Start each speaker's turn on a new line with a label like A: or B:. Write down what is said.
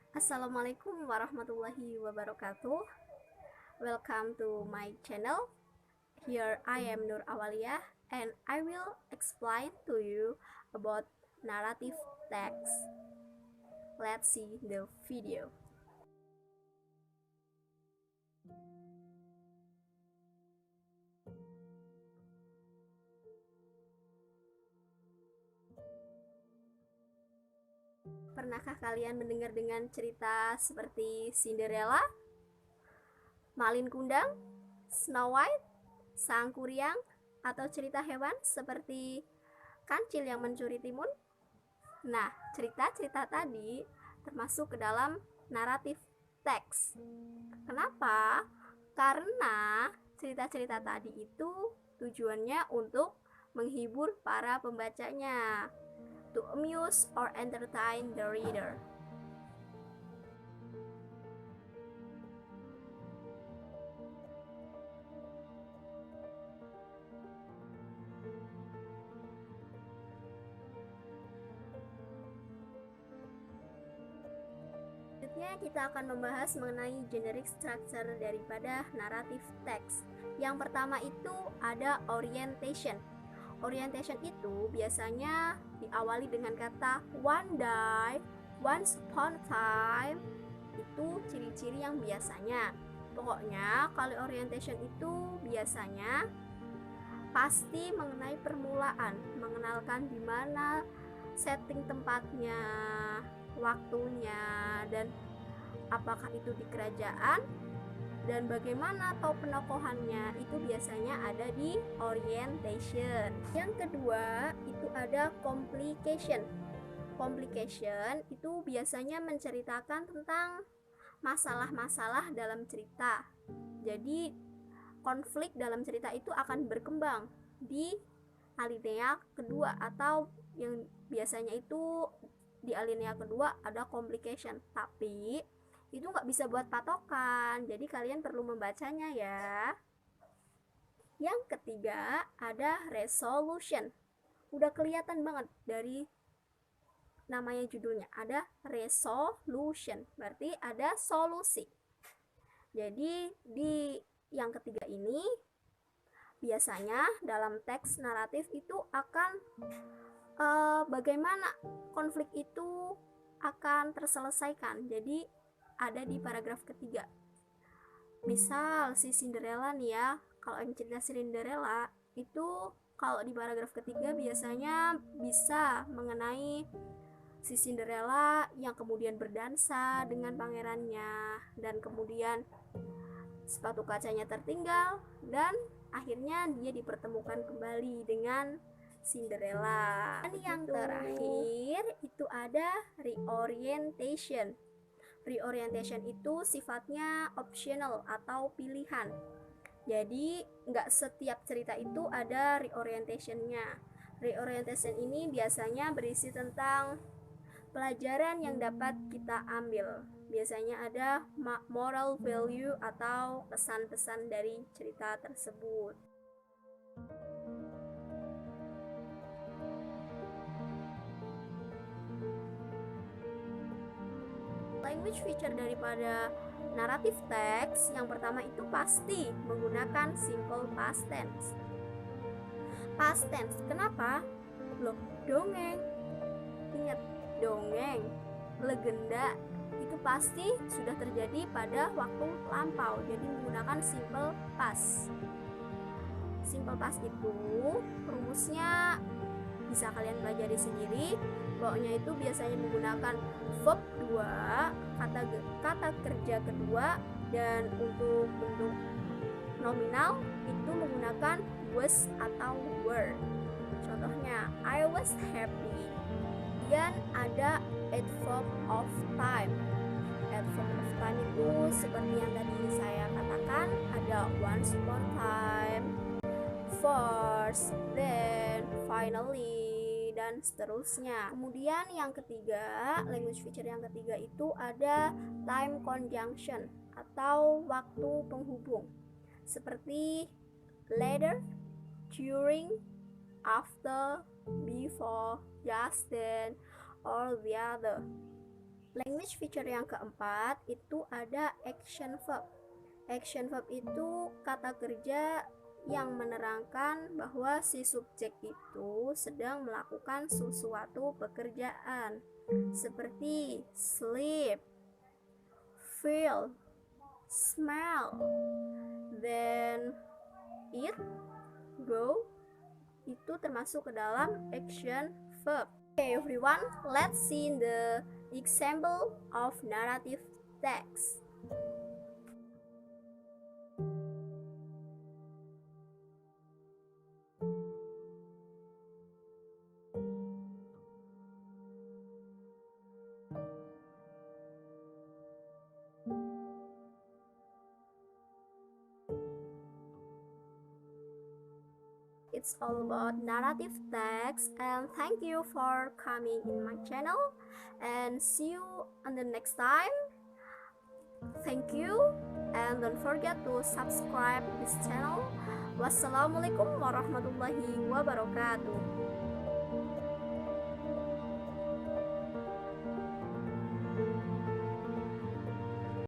A: Assalamualaikum warahmatullahi wabarakatuh. Welcome to my channel. Here I am Nur Awalia and I will explain to you about narrative text. Let's see the video. Pernahkah kalian mendengar dengan cerita seperti Cinderella, Malin Kundang, Snow White, Sang Kuryang, atau cerita hewan seperti Kancil yang mencuri timun? Nah, cerita-cerita tadi termasuk ke dalam naratif teks. Kenapa? Karena cerita-cerita tadi itu tujuannya untuk menghibur para pembacanya, to amuse or entertain the reader. Selanjutnya kita akan membahas mengenai generic structure daripada narrative text. Yang pertama itu ada orientation. Orientation itu biasanya diawali dengan kata one day, once upon a time. Itu ciri-ciri yang biasanya. Pokoknya kalau orientation itu biasanya pasti mengenai permulaan, mengenalkan di mana setting tempatnya, waktunya, dan apakah itu di kerajaan, dan bagaimana penokohannya, itu biasanya ada di orientation. Yang kedua itu ada complication. Complication itu biasanya menceritakan tentang masalah-masalah dalam cerita. Jadi konflik dalam cerita itu akan berkembang di alinea kedua, atau yang biasanya itu di alinea kedua ada complication, tapi itu nggak bisa buat patokan, jadi kalian perlu membacanya ya. Yang ketiga ada resolution. Udah kelihatan banget dari namanya, judulnya ada resolution, berarti ada solusi. Jadi di yang ketiga ini biasanya dalam teks naratif itu akan bagaimana konflik itu akan terselesaikan. Jadi ada di paragraf ketiga. Misal si Cinderella nih ya, kalau yang cerita Cinderella itu kalau di paragraf ketiga biasanya bisa mengenai si Cinderella yang kemudian berdansa dengan pangerannya, dan kemudian sepatu kacanya tertinggal, dan akhirnya dia dipertemukan kembali dengan Cinderella. Dan yang terakhir itu ada reorientation. Reorientation itu sifatnya optional atau pilihan. Jadi nggak setiap cerita itu ada reorientationnya. Reorientation ini biasanya berisi tentang pelajaran yang dapat kita ambil. Biasanya ada moral value atau pesan-pesan dari cerita tersebut. Language feature daripada narrative text yang pertama itu pasti menggunakan simple past tense. Past tense, kenapa? Loh, dongeng. Ingat, dongeng, legenda itu pasti sudah terjadi pada waktu lampau, jadi menggunakan simple past. Simple past itu rumusnya bisa kalian pelajari sendiri. Pokoknya itu biasanya menggunakan verb 2, kata kerja kedua, dan untuk bentuk nominal itu menggunakan was atau were. Contohnya, I was happy. Dan ada adverb of time. Adverb of time itu seperti yang tadi saya katakan, ada once upon time, first, then, finally, dan seterusnya. Kemudian yang ketiga, language feature yang ketiga itu ada time conjunction atau waktu penghubung, seperti later, during, after, before, just then, or the other. Language feature yang keempat itu ada action verb. Action verb itu kata kerja yang menerangkan bahwa si subjek itu sedang melakukan sesuatu pekerjaan seperti sleep, feel, smell, then eat, go, itu termasuk ke dalam action verb. Okay everyone, let's see the example of narrative text. It's all about narrative text, and thank you for coming in my channel, and see you on the next time. Thank you, and don't forget to subscribe this channel. Wassalamualaikum warahmatullahi wabarakatuh.